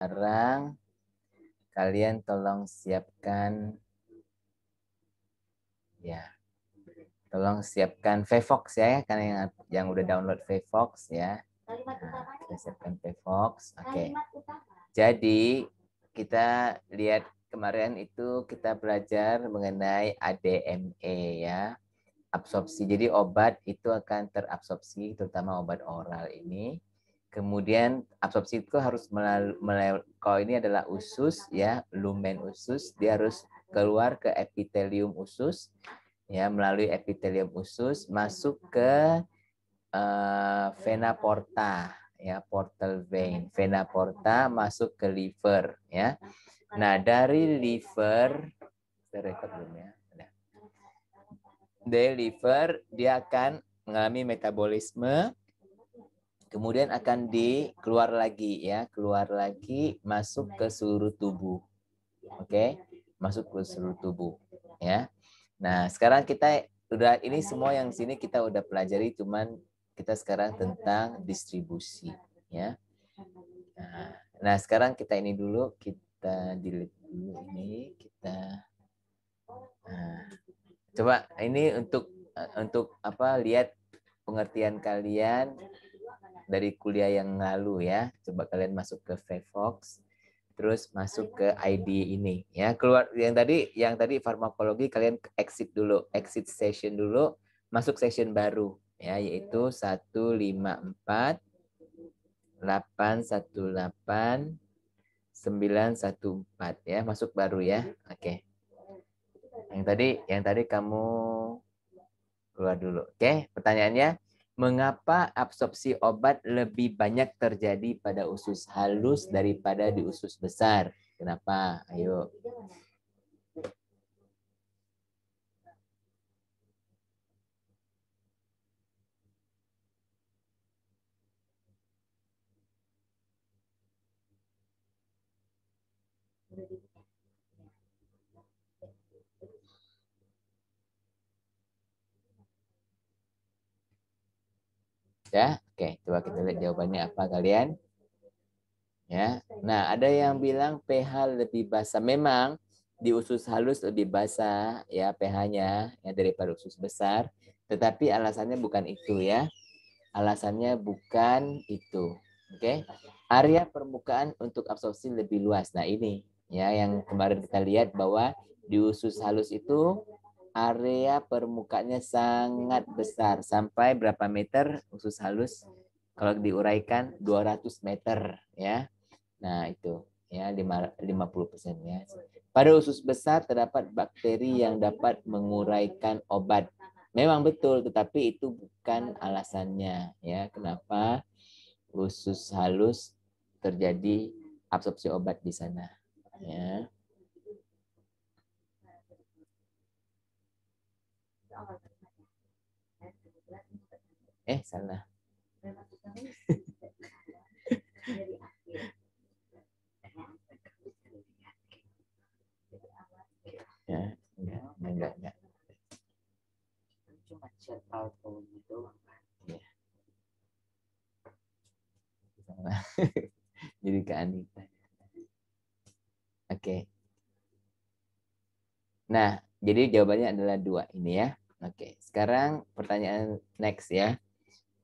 Sekarang kalian tolong siapkan ya. Tolong siapkan Vevox ya, karena yang udah download Vevox ya. Nah, kita siapkan Vevox. Oke. Jadi kita lihat kemarin itu kita belajar mengenai ADME ya. Absorpsi. Jadi obat itu akan terabsorpsi, terutama obat oral ini. Kemudian absorpsi itu harus melalui kalau ini adalah usus ya, lumen usus, dia harus keluar ke epitelium usus ya, melalui epitelium usus masuk ke vena porta ya, portal vein. Vena porta masuk ke liver ya. Nah, dari liver record belum ya? Dari liver dia akan mengalami metabolisme, kemudian akan dikeluar lagi ya, keluar lagi masuk ke seluruh tubuh. Oke, masuk ke seluruh tubuh ya. Nah, sekarang kita udah ini semua yang sini kita udah pelajari, cuman kita sekarang tentang distribusi ya. Nah, sekarang kita ini dulu, kita delete dulu ini, kita coba ini untuk apa, lihat pengertian kalian dari kuliah yang lalu ya. Coba kalian masuk ke Vevox, terus masuk ke ID ini ya. Keluar yang tadi farmakologi, kalian exit dulu, exit session dulu, masuk session baru ya, yaitu 154 818 914 ya, masuk baru ya. Oke. Yang tadi kamu keluar dulu. Oke, pertanyaannya, mengapa absorpsi obat lebih banyak terjadi pada usus halus daripada di usus besar? Kenapa? Ayo. Ya, oke. Coba kita lihat jawabannya apa kalian. Ya. Nah, ada yang bilang pH lebih basah. Memang di usus halus lebih basah ya pH-nya ya daripada usus besar, tetapi alasannya bukan itu ya. Alasannya bukan itu. Oke. Area permukaan untuk absorpsi lebih luas. Nah, ini ya yang kemarin kita lihat bahwa di usus halus itu area permukaannya sangat besar. Sampai berapa meter usus halus? Kalau diuraikan 200 meter ya. Nah, itu ya 50% ya. Pada usus besar terdapat bakteri yang dapat menguraikan obat. Memang betul, tetapi itu bukan alasannya ya kenapa usus halus terjadi absorpsi obat di sana ya. Salah. Ya, enggak. Cuma chat auto gitu. Ya. Salah. Jadi ke Anita. Oke. Nah, jadi jawabannya adalah 2 ini ya. Oke, sekarang pertanyaan next ya.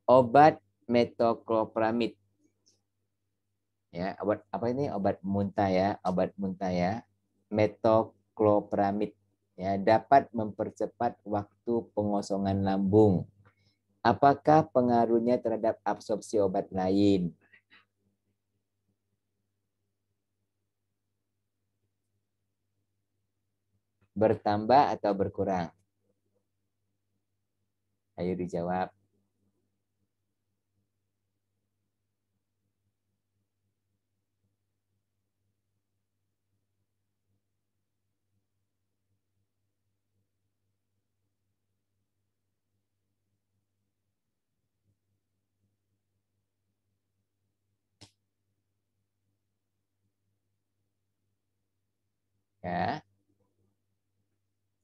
Obat metoclopramid. Ya, obat apa ini? Obat muntah ya, obat muntah ya. Metoclopramid ya dapat mempercepat waktu pengosongan lambung. Apakah pengaruhnya terhadap absorpsi obat lain? Bertambah atau berkurang? Ayo dijawab. Ya.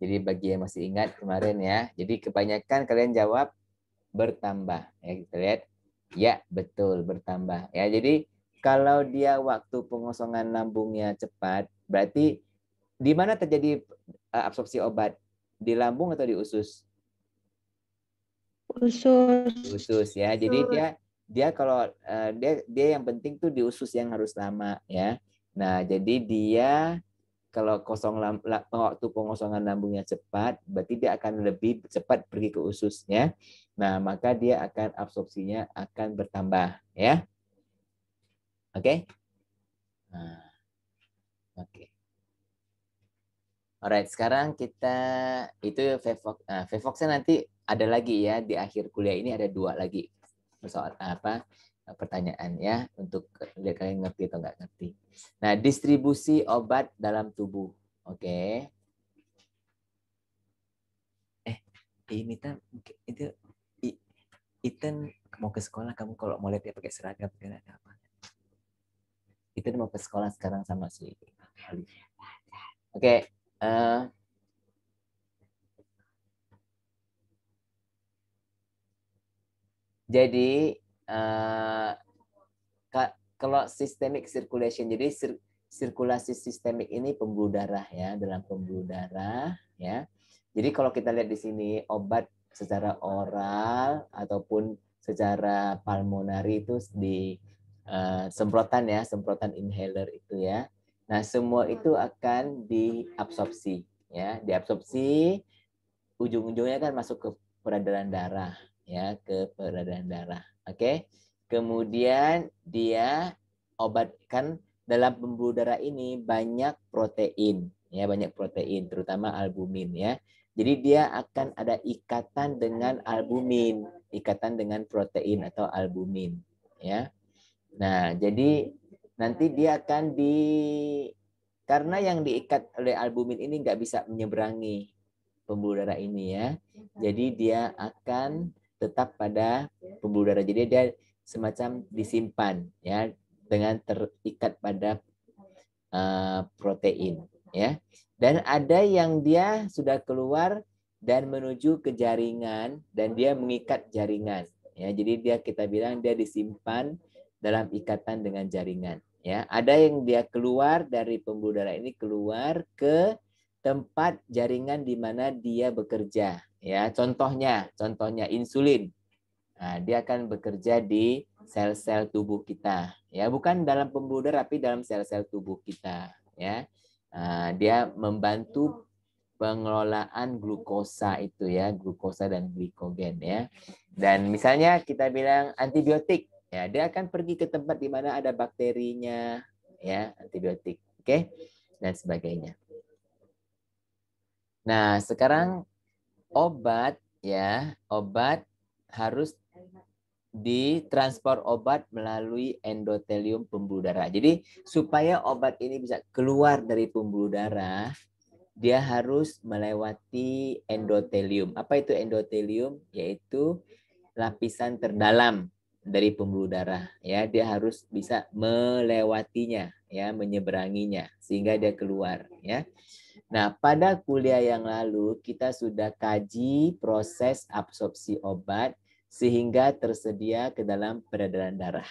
Jadi bagi yang masih ingat kemarin ya. Jadi kebanyakan kalian jawab bertambah. Ya, kita lihat. Ya, betul bertambah. Ya, jadi kalau dia waktu pengosongan lambungnya cepat, berarti di mana terjadi absorpsi obat? Di lambung atau di usus? Usus. Usus ya. Jadi dia kalau dia yang penting tuh di usus yang harus lama ya. Nah, jadi dia kalau waktu pengosongan lambungnya cepat, berarti dia akan lebih cepat pergi ke ususnya. Nah, maka dia akan absorpsinya akan bertambah ya. Oke? Nah, oke. Alright, sekarang kita itu Vevox. Nah, Vevoxnya nanti ada lagi ya di akhir kuliah ini ada 2 lagi soal pertanyaan ya untuk kalian ngerti atau nggak ngerti. Nah, distribusi obat dalam tubuh. Oke. Ini itu Ethan mau ke sekolah, kamu kalau mau lihat dia pakai seragam ada apa? Ethan mau ke sekolah sekarang sama si Ali. Oke. Jadi kalau systemic circulation, jadi sirkulasi sistemik ini pembuluh darah ya, dalam pembuluh darah ya. Jadi kalau kita lihat di sini obat secara oral ataupun secara pulmonary itu di semprotan ya, semprotan inhaler itu ya. Nah, semua itu akan diabsorpsi ya, diabsorpsi ujung-ujungnya kan masuk ke peredaran darah ya, ke peredaran darah. Oke. Kemudian dia obat kan dalam pembuluh darah ini banyak protein ya, banyak protein terutama albumin ya. Jadi dia akan ada ikatan dengan albumin, ikatan dengan protein atau albumin ya. Nah, jadi nanti dia akan karena yang diikat oleh albumin ini nggak bisa menyeberangi pembuluh darah ini ya. Jadi dia akan tetap pada pembuluh darah. Jadi dia semacam disimpan ya dengan terikat pada protein ya. Dan ada yang dia sudah keluar dan menuju ke jaringan dan dia mengikat jaringan ya. Jadi kita bilang dia disimpan dalam ikatan dengan jaringan ya. Ada yang dia keluar dari pembuluh darah ini keluar ke tempat jaringan di mana dia bekerja ya. Contohnya insulin. Nah, dia akan bekerja di sel-sel tubuh kita ya, bukan dalam pembuluh darah tapi dalam sel-sel tubuh kita ya. Nah, dia membantu pengelolaan glukosa itu ya, glukosa dan glikogen ya. Dan misalnya kita bilang antibiotik ya, dia akan pergi ke tempat di mana ada bakterinya ya, antibiotik. Oke? Dan sebagainya. Nah, sekarang obat ya, obat harus ditransport obat melalui endotelium pembuluh darah. Jadi supaya obat ini bisa keluar dari pembuluh darah, dia harus melewati endotelium. Apa itu endotelium? Yaitu lapisan terdalam dari pembuluh darah. Ya, dia harus bisa melewatinya, ya, menyeberanginya sehingga dia keluar. Ya. Nah, pada kuliah yang lalu kita sudah kaji proses absorpsi obat sehingga tersedia ke dalam peredaran darah.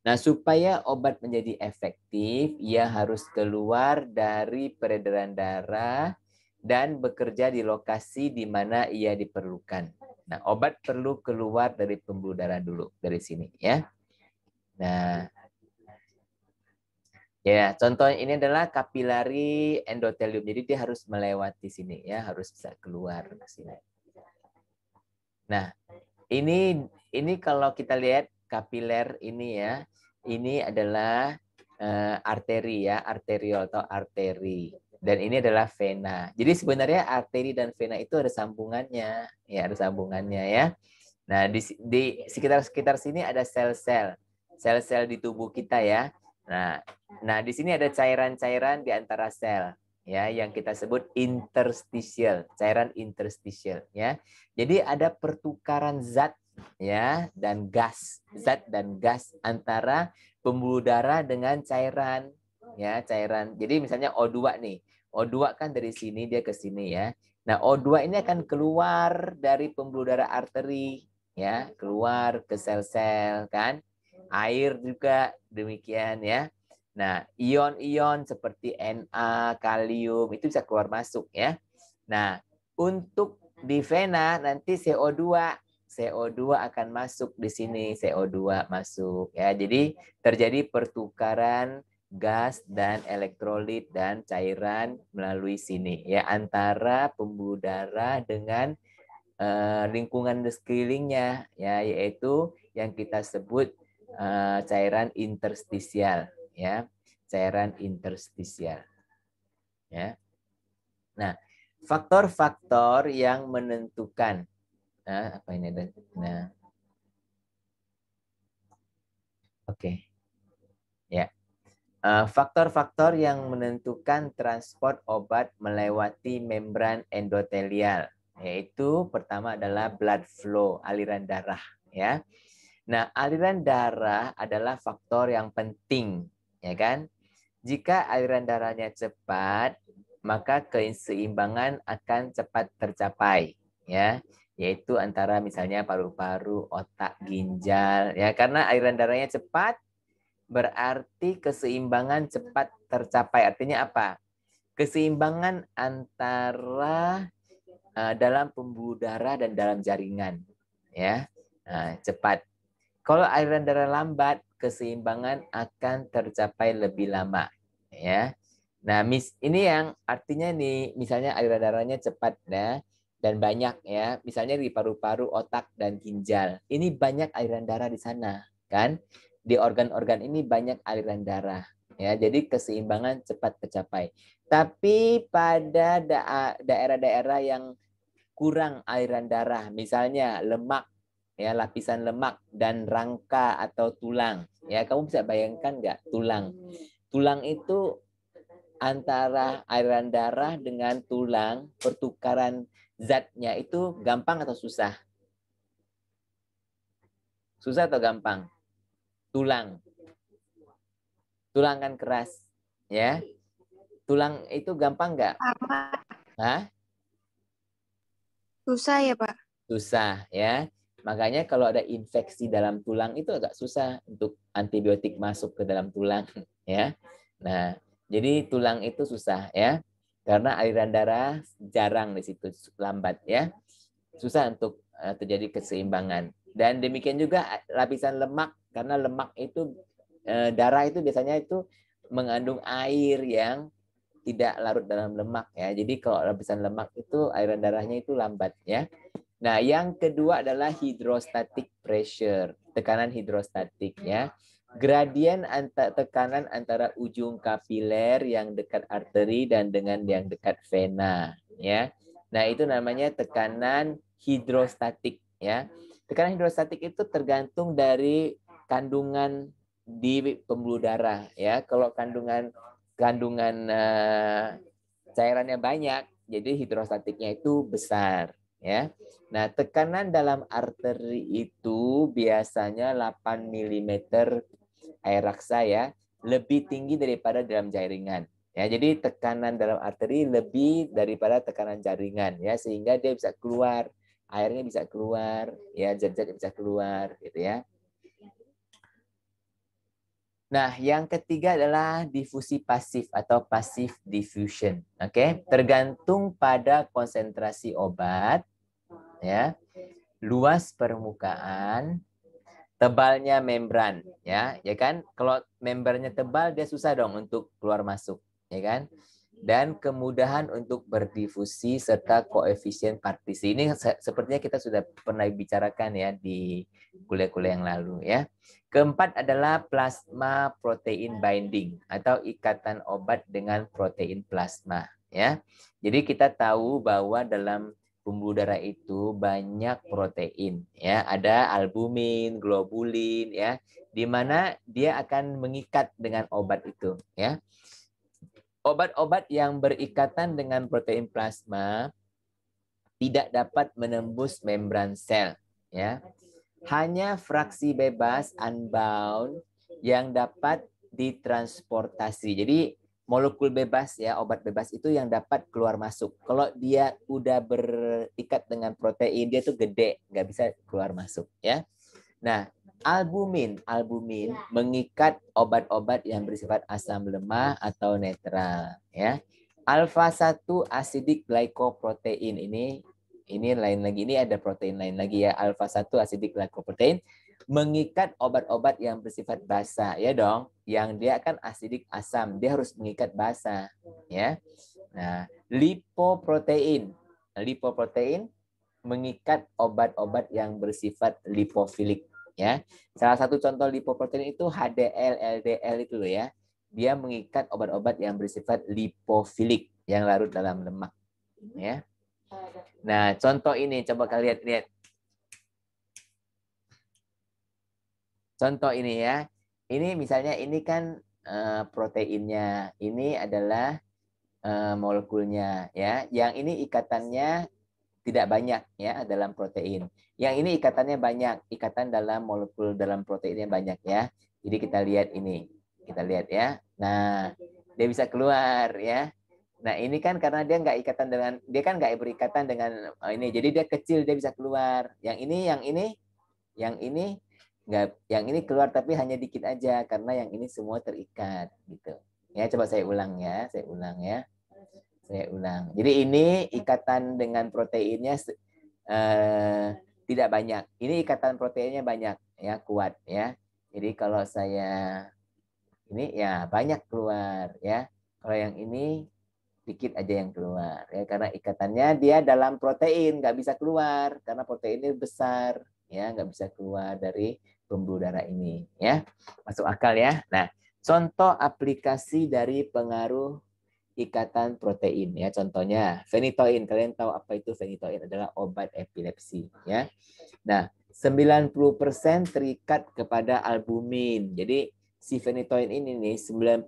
Nah, supaya obat menjadi efektif, ia harus keluar dari peredaran darah dan bekerja di lokasi di mana ia diperlukan. Nah, obat perlu keluar dari pembuluh darah dulu, dari sini ya. Nah, ya, contoh ini adalah kapilari endotelium. Jadi dia harus melewati sini ya, harus bisa keluar ke sini. Nah, ini kalau kita lihat kapiler ini ya, ini adalah arteri ya, arteriol atau arteri. Dan ini adalah vena. Jadi sebenarnya arteri dan vena itu ada sambungannya, ya ada sambungannya ya. Nah, di sekitar sini ada sel-sel di tubuh kita ya. Nah, di sini ada cairan-cairan di antara sel ya yang kita sebut interstitial, cairan interstitial ya. Jadi ada pertukaran zat ya dan zat dan gas antara pembuluh darah dengan cairan ya, cairan. Jadi misalnya O2 nih. O2 kan dari sini dia ke sini ya. Nah, O2 ini akan keluar dari pembuluh darah arteri ya, keluar ke sel-sel kan. Air juga demikian ya. Nah, ion-ion seperti Na, kalium itu bisa keluar masuk ya. Nah, untuk di vena nanti CO2 akan masuk di sini, CO2 masuk ya. Jadi terjadi pertukaran gas dan elektrolit dan cairan melalui sini ya, antara pembuluh darah dengan lingkungan di sekelilingnya ya, yaitu yang kita sebut cairan interstisial ya, cairan interstisial ya. Nah, faktor-faktor yang menentukan apa ini ada. Nah, oke. Ya. Faktor-faktor yang menentukan transport obat melewati membran endotelial, yaitu pertama adalah blood flow, aliran darah ya. Nah, aliran darah adalah faktor yang penting, ya kan? Jika aliran darahnya cepat, maka keseimbangan akan cepat tercapai, ya, yaitu antara misalnya paru-paru, otak, ginjal, ya. Karena aliran darahnya cepat, berarti keseimbangan cepat tercapai. Artinya apa? Keseimbangan antara dalam pembuluh darah dan dalam jaringan, ya, cepat. Kalau aliran darah lambat, keseimbangan akan tercapai lebih lama, ya. Nah, ini yang artinya nih, misalnya aliran darahnya cepat ya, dan banyak ya, misalnya di paru-paru, otak dan ginjal. Ini banyak aliran darah di sana, kan? Di organ-organ ini banyak aliran darah, ya. Jadi keseimbangan cepat tercapai. Tapi pada daerah-daerah yang kurang aliran darah, misalnya lemak, ya, lapisan lemak dan rangka atau tulang, ya, kamu bisa bayangkan nggak tulang itu antara aliran darah dengan tulang, pertukaran zatnya itu gampang atau susah? Susah atau gampang? Tulang kan keras, ya. Tulang itu gampang nggak? Hah? Susah ya, Pak? Susah ya. Makanya kalau ada infeksi dalam tulang itu agak susah untuk antibiotik masuk ke dalam tulang ya. Nah, jadi tulang itu susah ya. Karena aliran darah jarang di situ, lambat ya. Susah untuk terjadi keseimbangan. Dan demikian juga lapisan lemak, karena lemak itu darah itu biasanya itu mengandung air yang tidak larut dalam lemak ya. Jadi kalau lapisan lemak itu aliran darahnya itu lambat ya. Nah, yang kedua adalah hydrostatic pressure, tekanan hidrostatik ya. Gradien tekanan antara ujung kapiler yang dekat arteri dan dengan yang dekat vena ya. Nah, itu namanya tekanan hidrostatik ya. Tekanan hidrostatik itu tergantung dari kandungan di pembuluh darah ya. Kalau kandungan cairannya banyak, jadi hidrostatiknya itu besar ya. Nah, tekanan dalam arteri itu biasanya 8 mm air raksa ya, lebih tinggi daripada dalam jaringan. Ya, jadi tekanan dalam arteri lebih daripada tekanan jaringan ya, sehingga dia bisa keluar, airnya bisa keluar, ya, zat-zat bisa keluar gitu ya. Nah, yang ketiga adalah difusi pasif atau passive diffusion. Oke, tergantung pada konsentrasi obat, ya, luas permukaan, tebalnya membran, ya kan? Kalau membrannya tebal, dia susah dong untuk keluar masuk, ya kan? Dan kemudahan untuk berdifusi serta koefisien partisi. Ini sepertinya kita sudah pernah bicarakan ya di kuliah-kuliah yang lalu ya. Keempat adalah plasma protein binding atau ikatan obat dengan protein plasma ya. Jadi kita tahu bahwa dalam pembuluh darah itu banyak protein ya, ada albumin, globulin ya, di mana dia akan mengikat dengan obat itu ya. Obat-obat yang berikatan dengan protein plasma tidak dapat menembus membran sel ya. Hanya fraksi bebas unbound yang dapat ditransportasi. Jadi molekul bebas ya, obat bebas itu yang dapat keluar masuk. Kalau dia udah berikat dengan protein, dia tuh gede, nggak bisa keluar masuk ya. Nah, Albumin mengikat obat-obat yang bersifat asam lemah atau netral, ya. Alfa 1 acidic glycoprotein ini lain lagi, ini ada protein lain lagi ya. Alfa 1 acidic glycoprotein mengikat obat-obat yang bersifat basa, ya dong. Yang dia kan asidik asam, dia harus mengikat basa, ya. Nah, lipoprotein mengikat obat-obat yang bersifat lipofilik, ya. Salah satu contoh lipoprotein itu HDL, LDL itu loh ya. Dia mengikat obat-obat yang bersifat lipofilik yang larut dalam lemak, ya. Nah, contoh ini coba kalian lihat. Contoh ini ya. Ini misalnya ini kan proteinnya, ini adalah molekulnya ya. Yang ini ikatannya tidak banyak ya dalam protein. Yang ini ikatannya banyak, ikatan dalam molekul dalam proteinnya banyak ya. Jadi kita lihat ini, kita lihat ya. Nah, dia bisa keluar ya. Nah ini kan karena dia nggak ikatan dengan, dia kan nggak berikatan dengan ini, jadi dia kecil, dia bisa keluar. Yang ini nggak, yang ini keluar tapi hanya dikit aja karena yang ini semua terikat gitu. Ya coba saya ulang ya, saya ulang. Jadi ini ikatan dengan proteinnya tidak banyak. Ini ikatan proteinnya banyak ya, kuat ya. Jadi kalau saya ini ya banyak keluar ya. Kalau yang ini dikit aja yang keluar ya, karena ikatannya dia dalam protein, nggak bisa keluar karena proteinnya besar ya, nggak bisa keluar dari pembuluh darah ini ya. Masuk akal ya. Nah, contoh aplikasi dari pengaruh ikatan protein ya, contohnya phenytoin. Kalian tahu apa itu phenytoin? Adalah obat epilepsi ya. Nah, 90% terikat kepada albumin. Jadi si phenytoin ini nih 90%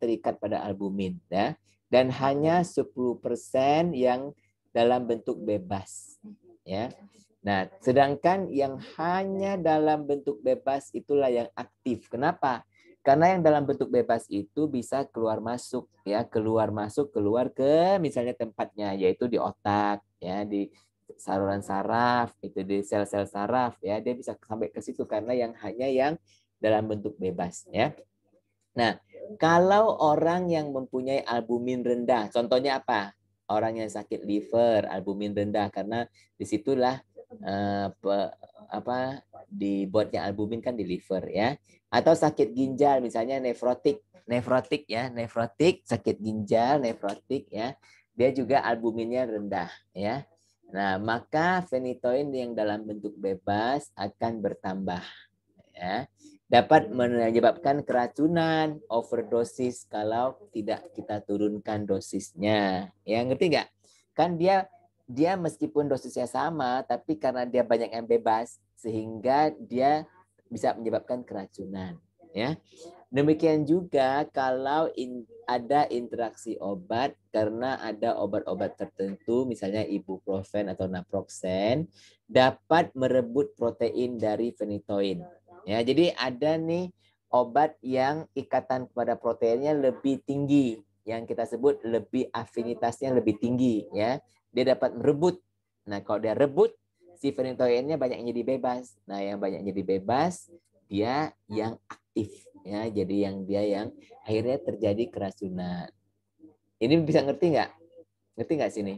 terikat pada albumin ya. Dan hanya 10% yang dalam bentuk bebas ya. Nah, sedangkan yang hanya dalam bentuk bebas itulah yang aktif. Kenapa? Karena yang dalam bentuk bebas itu bisa keluar masuk ya, keluar masuk, keluar ke misalnya tempatnya, yaitu di otak ya, di saluran saraf, itu di sel-sel saraf ya, dia bisa sampai ke situ karena yang hanya yang dalam bentuk bebas ya. Nah, kalau orang yang mempunyai albumin rendah, contohnya apa? Orang yang sakit liver, albumin rendah, karena disitulah dibuatnya albumin kan di liver ya. Atau sakit ginjal, misalnya nefrotik ya, nefrotik, sakit ginjal, nefrotik ya, dia juga albuminnya rendah ya. Nah, maka phenytoin yang dalam bentuk bebas akan bertambah ya, dapat menyebabkan keracunan, overdosis kalau tidak kita turunkan dosisnya. Ya, ngerti nggak? Kan dia meskipun dosisnya sama, tapi karena dia banyak yang bebas, sehingga dia bisa menyebabkan keracunan. Ya, demikian juga kalau ada interaksi obat, karena ada obat-obat tertentu, misalnya ibuprofen atau naproxen, dapat merebut protein dari phenytoin. Ya, jadi ada nih obat yang ikatan kepada proteinnya lebih tinggi, yang kita sebut lebih afinitasnya lebih tinggi ya. Dia dapat merebut. Nah, kalau dia rebut, si phenytoinnya banyak yang jadi bebas. Nah, yang banyak jadi bebas, dia yang aktif ya. Jadi dia yang akhirnya terjadi keracunan. Ini bisa ngerti nggak? Ngerti nggak sini?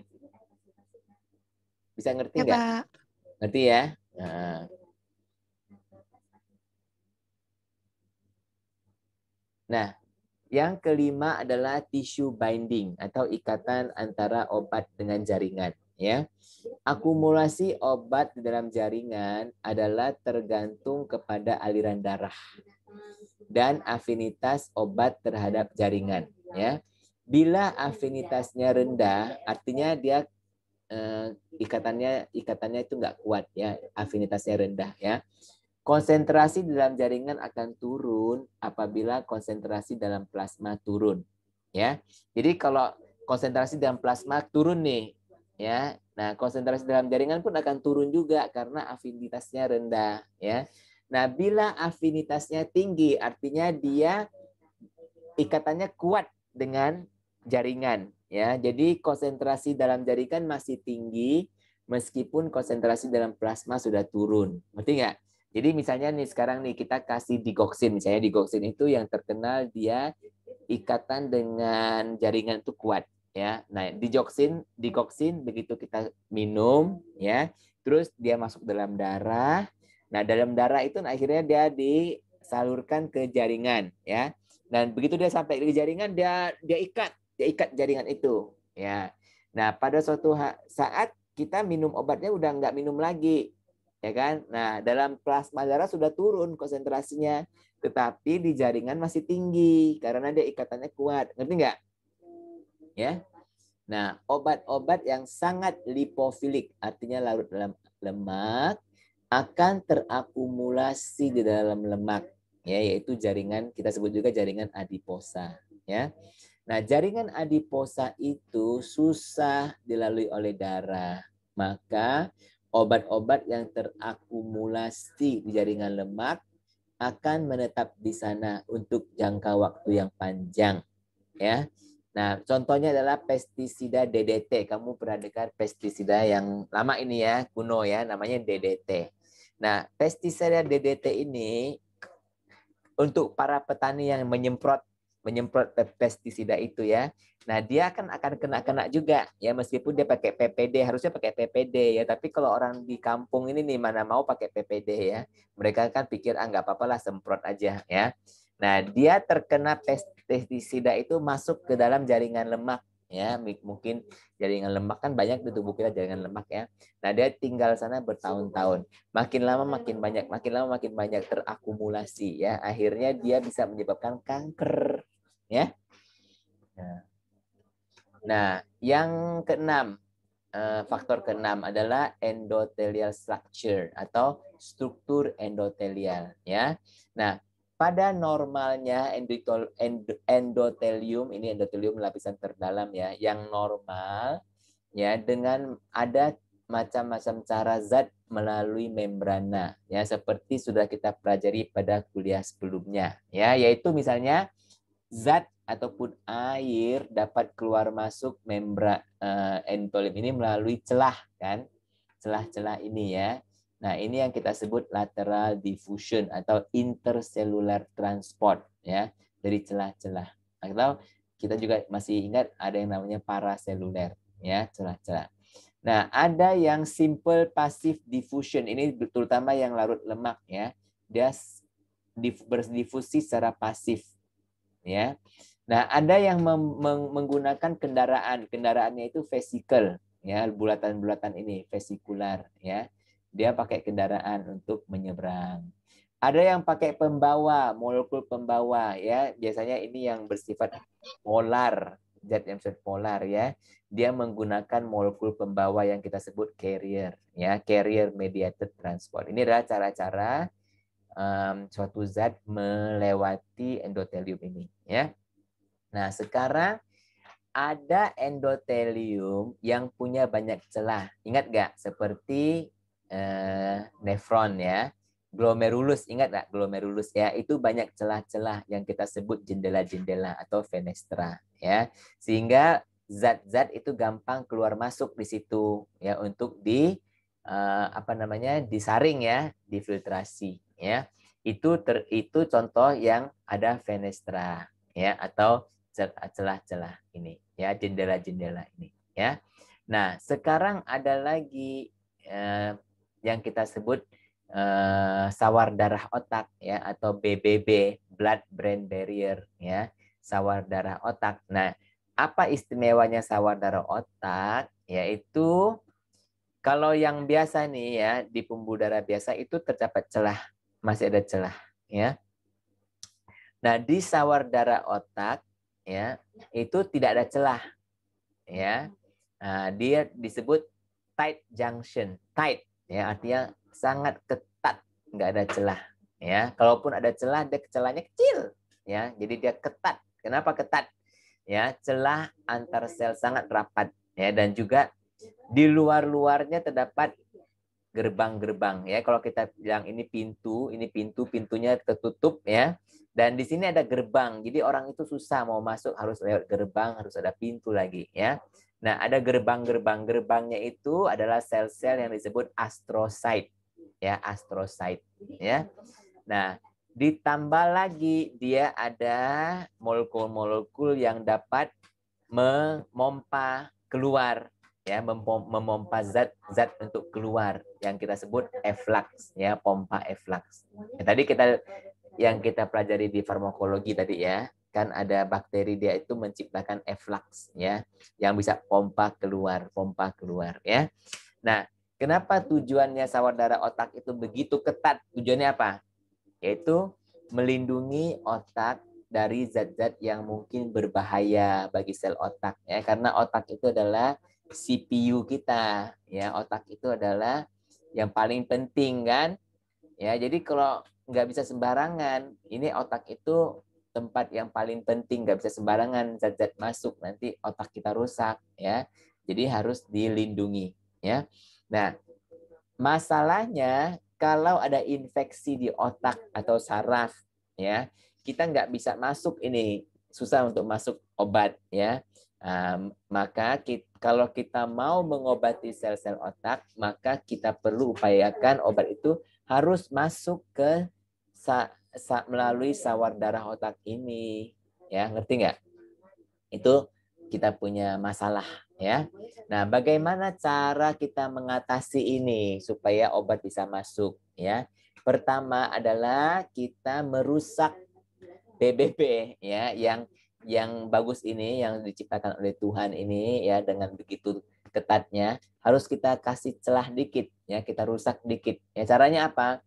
Bisa ngerti Ya, nggak? Pak. Ngerti ya? Nah, yang kelima adalah tissue binding atau ikatan antara obat dengan jaringan. Ya, akumulasi obat di dalam jaringan adalah tergantung kepada aliran darah dan afinitas obat terhadap jaringan. Ya, bila afinitasnya rendah, artinya dia ikatannya itu nggak kuat ya, afinitasnya rendah ya. Konsentrasi dalam jaringan akan turun apabila konsentrasi dalam plasma turun. Ya, jadi kalau konsentrasi dalam plasma turun nih, ya, nah konsentrasi dalam jaringan pun akan turun juga karena afinitasnya rendah. Ya, nah bila afinitasnya tinggi, artinya dia ikatannya kuat dengan jaringan. Ya, jadi konsentrasi dalam jaringan masih tinggi meskipun konsentrasi dalam plasma sudah turun. Ngerti nggak? Jadi misalnya nih sekarang nih kita kasih digoxin, misalnya digoxin itu yang terkenal dia ikatan dengan jaringan itu kuat ya. Nah, digoxin begitu kita minum ya, terus dia masuk dalam darah. Nah, dalam darah itu akhirnya dia disalurkan ke jaringan ya. Dan begitu dia sampai di jaringan dia ikat jaringan itu ya. Nah, pada suatu saat kita minum obatnya udah nggak minum lagi ya kan. Nah, dalam plasma darah sudah turun konsentrasinya, tetapi di jaringan masih tinggi karena dia ikatannya kuat. Ngerti nggak? Ya. Nah, obat-obat yang sangat lipofilik, artinya larut dalam lemak, akan terakumulasi di dalam lemak, ya, yaitu jaringan, kita sebut juga jaringan adiposa. Ya. Nah, jaringan adiposa itu susah dilalui oleh darah. Maka obat-obat yang terakumulasi di jaringan lemak akan menetap di sana untuk jangka waktu yang panjang. Ya. Nah, contohnya adalah pestisida DDT. Kamu pernah dengar pestisida yang lama ini ya, kuno ya, namanya DDT. Nah, pestisida DDT ini untuk para petani yang menyemprot pestisida itu ya. Nah, dia akan kena juga ya, meskipun dia pakai PPD, harusnya pakai PPD ya, tapi kalau orang di kampung ini nih mana mau pakai PPD ya. Mereka kan pikir nggak apa-apa lah, semprot aja ya. Nah, dia terkena pestisida itu masuk ke dalam jaringan lemak ya, mungkin jaringan lemak kan banyak di tubuh kita, jaringan lemak ya. Nah, dia tinggal sana bertahun-tahun. Makin lama makin banyak terakumulasi ya. Akhirnya dia bisa menyebabkan kanker ya. Nah, yang keenam, faktor keenam adalah endothelial structure atau struktur endotelial ya. Nah, pada normalnya endotelium, ini endotelium lapisan terdalam ya, yang normal ya, dengan ada macam-macam cara zat melalui membrana ya, seperti sudah kita pelajari pada kuliah sebelumnya ya, yaitu misalnya zat ataupun air dapat keluar masuk membran endotelium ini melalui celah kan, celah-celah ini ya. Nah, ini yang kita sebut lateral diffusion atau intercellular transport ya, dari celah-celah. Atau kita juga masih ingat ada yang namanya paraseluler ya, celah-celah. Nah, ada yang simple passive diffusion. Ini terutama yang larut lemak ya. Dia berdifusi secara pasif ya. Nah, ada yang menggunakan kendaraan. Kendaraannya itu vesicle ya, bulatan-bulatan ini vesikular ya. Dia pakai kendaraan untuk menyeberang. Ada yang pakai pembawa, molekul pembawa ya. Biasanya ini yang bersifat polar, zat yang bersifat polar ya. Dia menggunakan molekul pembawa yang kita sebut carrier ya, carrier mediated transport. Ini adalah cara-cara suatu zat melewati endotelium ini ya. Nah, sekarang ada endotelium yang punya banyak celah. Ingat nggak? Seperti nefron ya. Glomerulus, ingat nggak? Glomerulus ya, itu banyak celah-celah yang kita sebut jendela-jendela atau fenestra ya. Sehingga zat-zat itu gampang keluar masuk di situ ya, untuk disaring ya, difiltrasi ya. Itu contoh yang ada fenestra ya, atau celah-celah ini ya, jendela-jendela ini ya. Nah, sekarang ada lagi yang kita sebut sawar darah otak ya, atau BBB, blood brain barrier ya, sawar darah otak. Nah, apa istimewanya sawar darah otak? Yaitu kalau yang biasa nih ya, di pembuluh darah biasa itu terdapat celah, masih ada celah ya. Nah, di sawar darah otak ya, itu tidak ada celah ya. Nah, dia disebut tight junction. Tight ya, artinya sangat ketat, nggak ada celah ya. Kalaupun ada celah, celahnya kecil ya. Jadi dia ketat. Kenapa ketat? Ya, celah antar sel sangat rapat ya, dan juga di luar-luarnya terdapat gerbang-gerbang ya. Kalau kita bilang ini pintunya tertutup ya. Dan di sini ada gerbang. Jadi orang itu susah mau masuk, harus lewat gerbang, harus ada pintu lagi ya. Nah, ada gerbang-gerbang. Gerbangnya itu adalah sel-sel yang disebut astrocyte ya, astrocyte ya. Nah, ditambah lagi dia ada molekul-molekul yang dapat memompa keluar ya, memompa zat-zat untuk keluar yang kita sebut efflux ya, pompa efflux. Ya, tadi yang kita pelajari di farmakologi tadi ya, kan ada bakteri dia itu menciptakan efflux ya, yang bisa pompa keluar ya. Nah, kenapa tujuannya sawar-darah otak itu begitu ketat? Tujuannya apa? Yaitu melindungi otak dari zat-zat yang mungkin berbahaya bagi sel otak ya, karena otak itu adalah CPU kita ya, otak itu adalah yang paling penting kan ya. Jadi kalau nggak bisa sembarangan, ini otak itu tempat yang paling penting, nggak bisa sembarangan zat-zat masuk, nanti otak kita rusak ya. Jadi harus dilindungi ya. Nah, masalahnya kalau ada infeksi di otak atau saraf ya, kita nggak bisa masuk, ini susah untuk masuk obat ya. Maka kalau kita mau mengobati sel-sel otak, maka kita perlu upayakan obat itu harus masuk ke melalui sawar darah otak ini ya, ngerti nggak? Itu kita punya masalah ya. Nah, bagaimana cara kita mengatasi ini supaya obat bisa masuk ya? Pertama adalah kita merusak BBB ya, yang bagus ini, yang diciptakan oleh Tuhan ini ya, dengan begitu ketatnya harus kita kasih celah dikit ya, kita rusak dikit. Ya, caranya apa?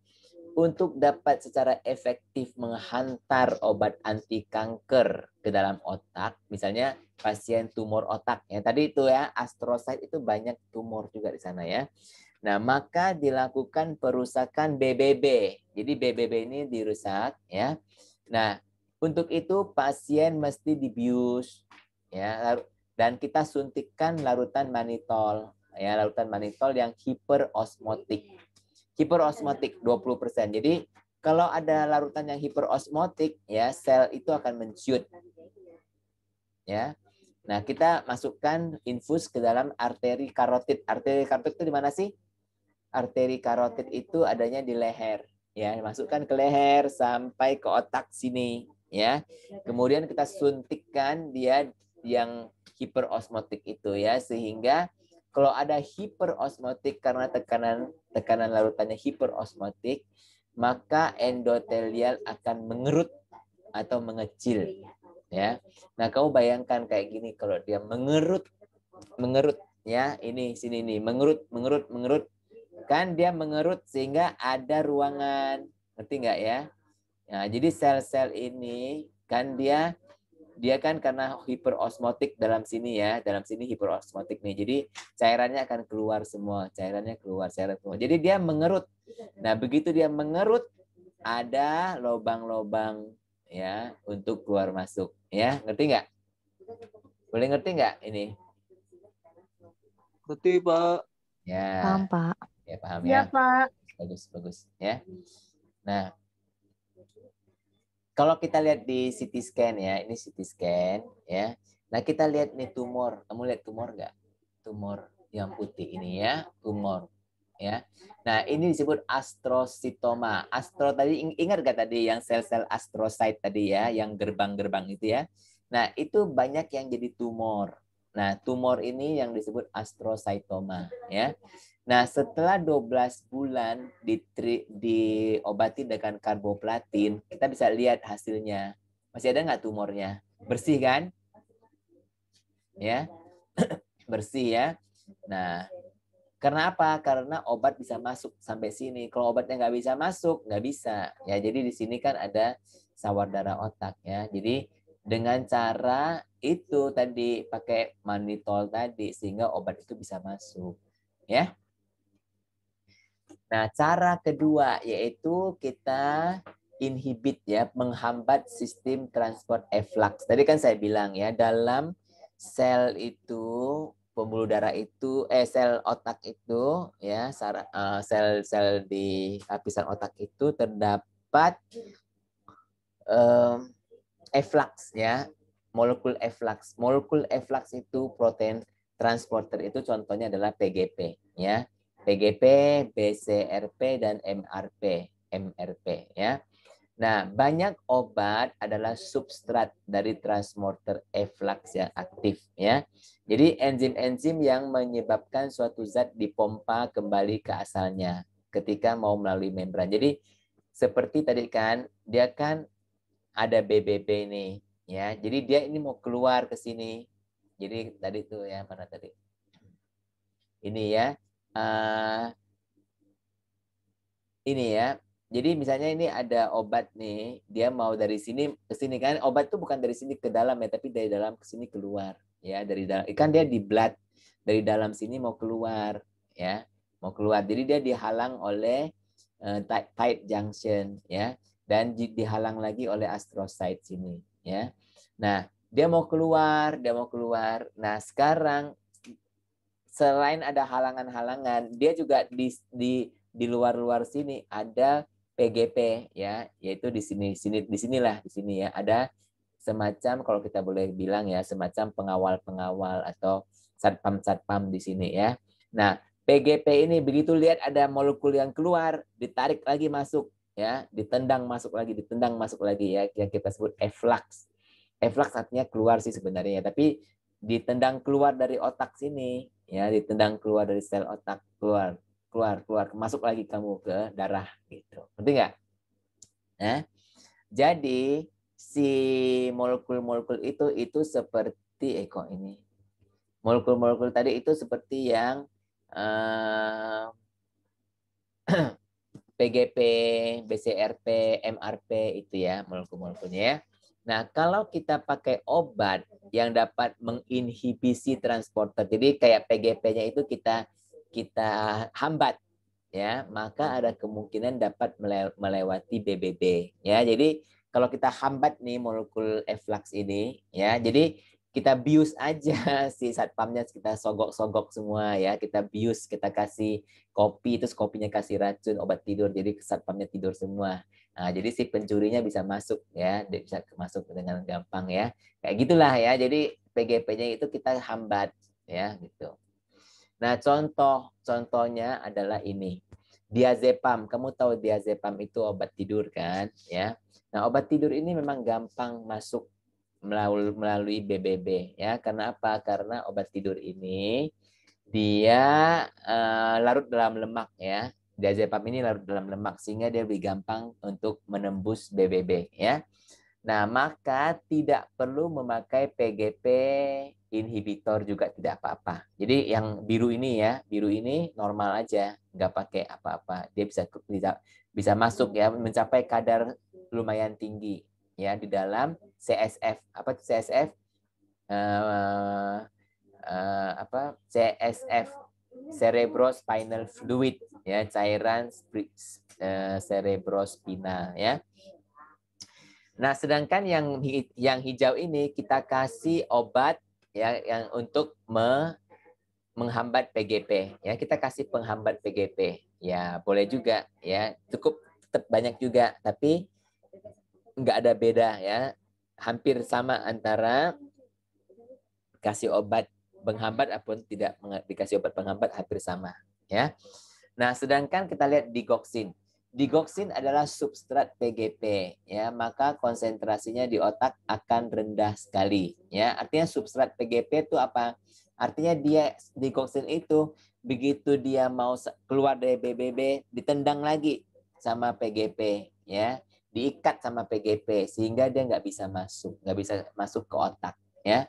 Untuk dapat secara efektif menghantar obat anti kanker ke dalam otak, misalnya pasien tumor otak ya, tadi itu ya, astrocyte itu banyak tumor juga di sana ya. Nah, maka dilakukan perusakan BBB. Jadi BBB ini dirusak ya. Nah, untuk itu pasien mesti dibius ya, dan kita suntikkan larutan manitol ya, larutan manitol yang hiperosmotik. Hiperosmotik 20%. Jadi kalau ada larutan yang hiperosmotik ya, sel itu akan menciut. Ya. Nah, kita masukkan infus ke dalam arteri karotid. Arteri karotid itu di mana sih? Arteri karotid itu adanya di leher. Ya, masukkan ke leher sampai ke otak sini ya. Kemudian kita suntikkan dia yang hiperosmotik itu ya, sehingga kalau ada hiperosmotik karena tekanan larutannya hiperosmotik, maka endotelial akan mengerut atau mengecil ya. Nah, kamu bayangkan kayak gini, kalau dia mengerut ya, ini sini nih, mengerut kan, dia mengerut sehingga ada ruangan, ngerti nggak ya? Nah, jadi sel-sel ini kan dia kan karena hiperosmotik dalam sini ya, dalam sini hiperosmotik nih. Jadi cairannya akan keluar semua, cairan keluar. Jadi dia mengerut. Nah, begitu dia mengerut, ada lubang-lubang ya untuk keluar masuk ya, ngerti nggak? Boleh ngerti nggak ini? Ngerti, Pak. Ya. Paham, Pak. Ya, paham Ya, ya. Pak. Bagus ya. Nah, kalau kita lihat di CT scan ya, ini CT scan ya. Nah, kita lihat nih tumor. Kamu lihat tumor nggak? Tumor yang putih ini ya, tumor ya. Nah, ini disebut astrositoma. Astro tadi, ingat nggak tadi yang sel-sel astrocyte tadi ya, yang gerbang-gerbang itu ya. Nah, itu banyak yang jadi tumor. Nah, tumor ini yang disebut astrocytoma ya. Nah, setelah 12 bulan diobati dengan karboplatin, kita bisa lihat hasilnya. Masih ada nggak tumornya? Bersih kan? Ya, bersih ya. Nah, karena apa? Karena obat bisa masuk sampai sini. Kalau obatnya nggak bisa masuk, nggak bisa. Ya, jadi di sini kan ada sawar darah otak ya. Jadi dengan cara itu tadi, pakai manitol tadi, sehingga obat itu bisa masuk. Ya. Nah, cara kedua yaitu kita inhibit ya, menghambat sistem transport efflux. Tadi kan saya bilang ya, dalam sel itu, pembuluh darah itu, sel otak itu ya, sel-sel di lapisan otak itu terdapat efflux ya, molekul efflux. Molekul efflux itu protein transporter, itu contohnya adalah PGP ya. PGP, BCRP, dan MRP ya. Nah, banyak obat adalah substrat dari transporter efflux yang aktif ya. Jadi enzim-enzim yang menyebabkan suatu zat dipompa kembali ke asalnya ketika mau melalui membran. Jadi seperti tadi kan, dia kan ada BBB nih ya. Jadi dia ini mau keluar ke sini. Jadi tadi tuh ya, mana tadi? Ini ya. Ini ya. Jadi misalnya ini ada obat nih, dia mau dari sini ke sini kan. Obat tuh bukan dari sini ke dalam ya, tapi dari dalam ke sini keluar. Ya, dari dalam. Kan dia di blood dari dalam sini mau keluar ya. Mau keluar. Jadi dia dihalang oleh tight junction ya, dan dihalang lagi oleh astrocyte sini ya. Nah, dia mau keluar, dia mau keluar. Nah, sekarang selain ada halangan-halangan, dia juga di luar-luar sini ada PGP ya, yaitu di sini ya ada semacam, kalau kita boleh bilang ya, semacam pengawal-pengawal atau satpam-satpam di sini ya. Nah, PGP ini begitu lihat ada molekul yang keluar, ditarik lagi masuk ya, ditendang masuk lagi ya, yang kita sebut efflux. Efflux artinya keluar sih sebenarnya, tapi ditendang keluar dari otak sini ya, ditendang keluar dari sel otak, keluar masuk lagi kamu ke darah gitu, ngerti nggak? Nah, jadi si molekul-molekul itu seperti kok ini molekul-molekul tadi itu seperti yang PGP, BCRP, MRP itu ya molekul-molekulnya ya. Nah, kalau kita pakai obat yang dapat menginhibisi transporter, jadi kayak PGP-nya itu kita hambat ya, maka ada kemungkinan dapat melewati BBB ya. Jadi kalau kita hambat nih molekul efflux ini ya, jadi kita bius aja si satpamnya, kita sogok-sogok semua ya, kita bius, kita kasih kopi, terus kopinya kasih racun obat tidur, jadi satpamnya tidur semua. Nah, jadi si pencurinya bisa masuk ya, dia bisa masuk dengan gampang ya. Kayak gitulah ya. Jadi PGP-nya itu kita hambat ya gitu. Nah, contohnya adalah ini. Diazepam. Kamu tahu diazepam itu obat tidur kan, ya. Nah, obat tidur ini memang gampang masuk melalui BBB ya. Karena apa? Karena obat tidur ini dia larut dalam lemak ya. Diazepam ini larut dalam lemak sehingga dia lebih gampang untuk menembus BBB ya. Nah, maka tidak perlu memakai PGP inhibitor juga tidak apa-apa. Jadi yang biru ini ya, biru ini normal aja, nggak pakai apa-apa. Dia bisa masuk ya, mencapai kadar lumayan tinggi ya di dalam CSF. Apa itu CSF? CSF, cerebrospinal fluid ya, cairan cerebrospinal ya. Nah, sedangkan yang hijau ini kita kasih obat ya yang untuk menghambat PGP ya, kita kasih penghambat PGP ya, boleh juga ya, cukup tetap banyak juga, tapi nggak ada beda ya, hampir sama antara kasih obat penghambat ataupun tidak dikasih obat penghambat, hampir sama ya. Nah, sedangkan kita lihat digoxin. Digoxin adalah substrat PGP ya, maka konsentrasinya di otak akan rendah sekali ya. Artinya substrat PGP itu apa? Artinya dia digoxin itu begitu dia mau keluar dari BBB ditendang lagi sama PGP ya, diikat sama PGP sehingga dia nggak bisa masuk ke otak ya.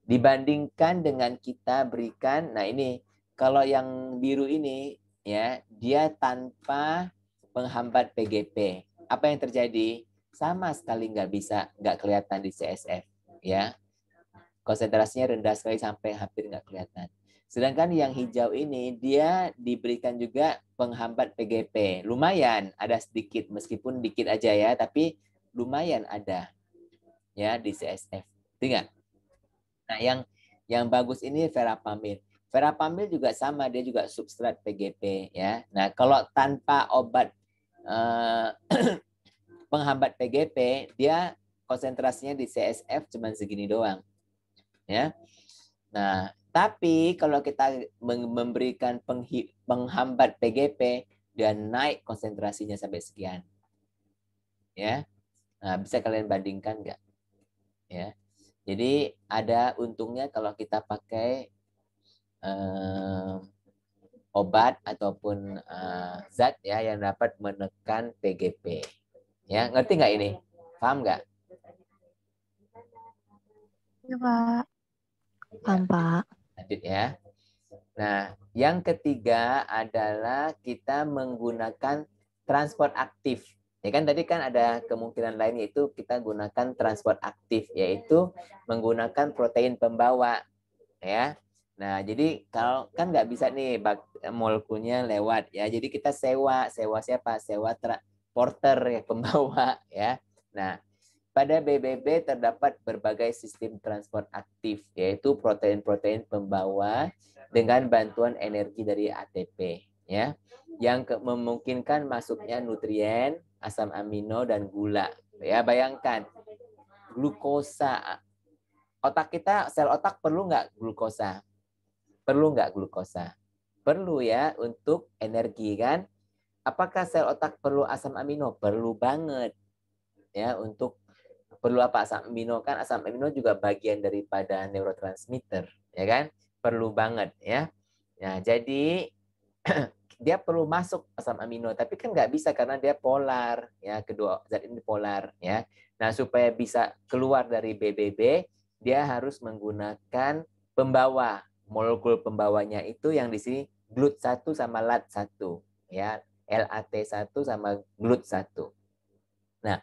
Dibandingkan dengan kita berikan, nah ini kalau yang biru ini ya, dia tanpa penghambat PGP. Apa yang terjadi? Sama sekali nggak kelihatan di CSF ya. Konsentrasinya rendah sekali sampai hampir nggak kelihatan. Sedangkan yang hijau ini dia diberikan juga penghambat PGP. Lumayan ada sedikit, meskipun dikit aja ya, tapi lumayan ada ya di CSF. Tinggal. Nah, yang bagus ini verapamil. Verapamil juga sama, dia juga substrat PGP ya. Nah, kalau tanpa obat penghambat PGP, dia konsentrasinya di CSF cuma segini doang. Ya. Nah, Tapi kalau kita memberikan penghambat PGP, dia naik konsentrasinya sampai sekian. Ya, nah, bisa kalian bandingkan nggak? Ya, jadi ada untungnya kalau kita pakai obat ataupun zat ya yang dapat menekan PGP. Ya, ngerti nggak ini? Paham nggak? Ya, Pak. Paham, Pak. Lanjut ya. Nah, yang ketiga adalah kita menggunakan transport aktif. Ya kan tadi kan ada kemungkinan lain yaitu kita gunakan transport aktif, yaitu menggunakan protein pembawa. Ya. Nah, jadi kalau kan nggak bisa nih molekulnya lewat ya. Jadi kita sewa siapa? Sewa porter ya, pembawa ya. Nah, pada BBB terdapat berbagai sistem transport aktif, yaitu protein-protein pembawa dengan bantuan energi dari ATP, ya, yang memungkinkan masuknya nutrien, asam amino, dan gula. Ya, bayangkan, glukosa. Otak kita, sel otak perlu nggak glukosa? Perlu nggak glukosa? Perlu ya, untuk energi kan? Apakah sel otak perlu asam amino? Perlu banget. Ya, untuk perlu apa? Asam amino kan, asam amino juga bagian daripada neurotransmitter, ya kan? Perlu banget ya. Nah, jadi dia perlu masuk asam amino, tapi kan nggak bisa karena dia polar ya, kedua zat ini polar ya. Nah, supaya bisa keluar dari BBB, dia harus menggunakan pembawa. Molekul pembawanya itu yang di sini GLUT1 sama LAT1 ya. LAT1 sama GLUT1. Nah,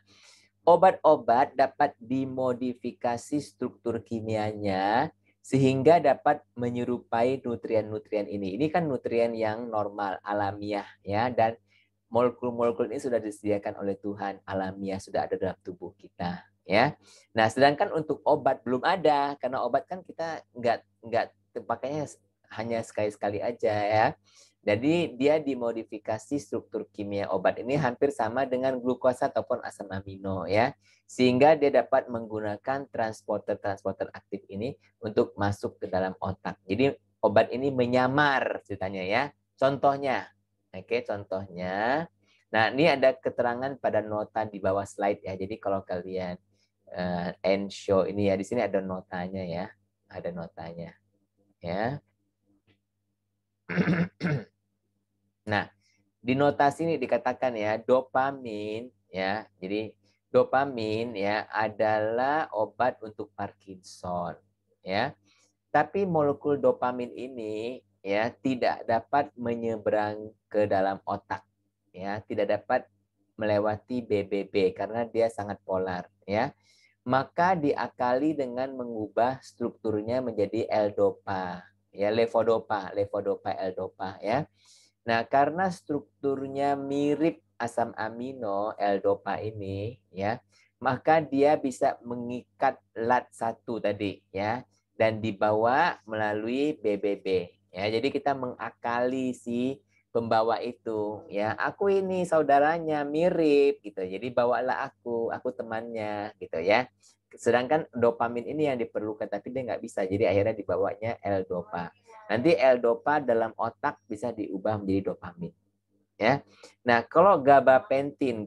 obat-obat dapat dimodifikasi struktur kimianya sehingga dapat menyerupai nutrien-nutrien ini. Ini kan nutrien yang normal, alamiah ya, dan molekul-molekul ini sudah disediakan oleh Tuhan, alamiah, sudah ada dalam tubuh kita ya. Nah, sedangkan untuk obat belum ada, karena obat kan kita nggak pakainya hanya sekali-sekali aja ya. Jadi dia dimodifikasi struktur kimia obat ini hampir sama dengan glukosa ataupun asam amino ya. Sehingga dia dapat menggunakan transporter aktif ini untuk masuk ke dalam otak. Jadi obat ini menyamar ceritanya ya. Contohnya, oke, contohnya. Nah, ini ada keterangan pada nota di bawah slide ya. Jadi kalau kalian end show ini ya, di sini ada notanya ya. Ada notanya ya. Nah, di notasi ini dikatakan ya, dopamin ya. Jadi dopamin ya adalah obat untuk Parkinson ya. Tapi molekul dopamin ini ya tidak dapat menyeberang ke dalam otak ya, tidak dapat melewati BBB karena dia sangat polar ya. Maka diakali dengan mengubah strukturnya menjadi L-dopa ya, levodopa L-dopa ya. Nah, karena strukturnya mirip asam amino L-dopa ini ya, maka dia bisa mengikat LAT1 tadi ya dan dibawa melalui BBB ya. Jadi kita mengakali si pembawa itu ya. Aku ini saudaranya mirip gitu. Jadi bawalah aku temannya gitu ya. Sedangkan dopamin ini yang diperlukan tapi dia nggak bisa. Jadi akhirnya dibawanya L-dopa. Nanti L-dopa dalam otak bisa diubah menjadi dopamin. Ya. Nah, kalau gabapentin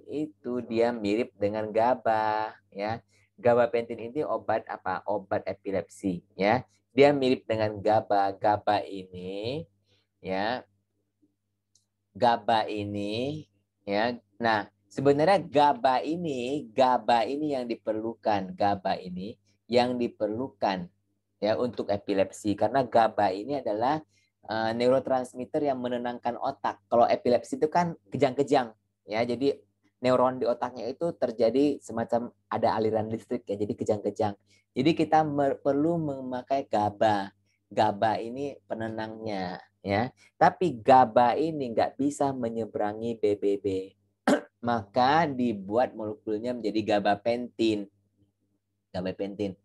itu dia mirip dengan GABA, ya. Gabapentin ini obat apa? Obat epilepsi, ya. Dia mirip dengan GABA. GABA ini, ya. GABA ini, ya. Nah, sebenarnya GABA ini yang diperlukan, GABA ini yang diperlukan ya untuk epilepsi karena GABA ini adalah neurotransmitter yang menenangkan otak. Kalau epilepsi itu kan kejang-kejang ya. Jadi neuron di otaknya itu terjadi semacam ada aliran listrik ya. Jadi kejang-kejang. Jadi kita perlu memakai GABA. GABA ini penenangnya ya. Tapi GABA ini nggak bisa menyeberangi BBB. Maka dibuat molekulnya menjadi gabapentin. Gabapentin.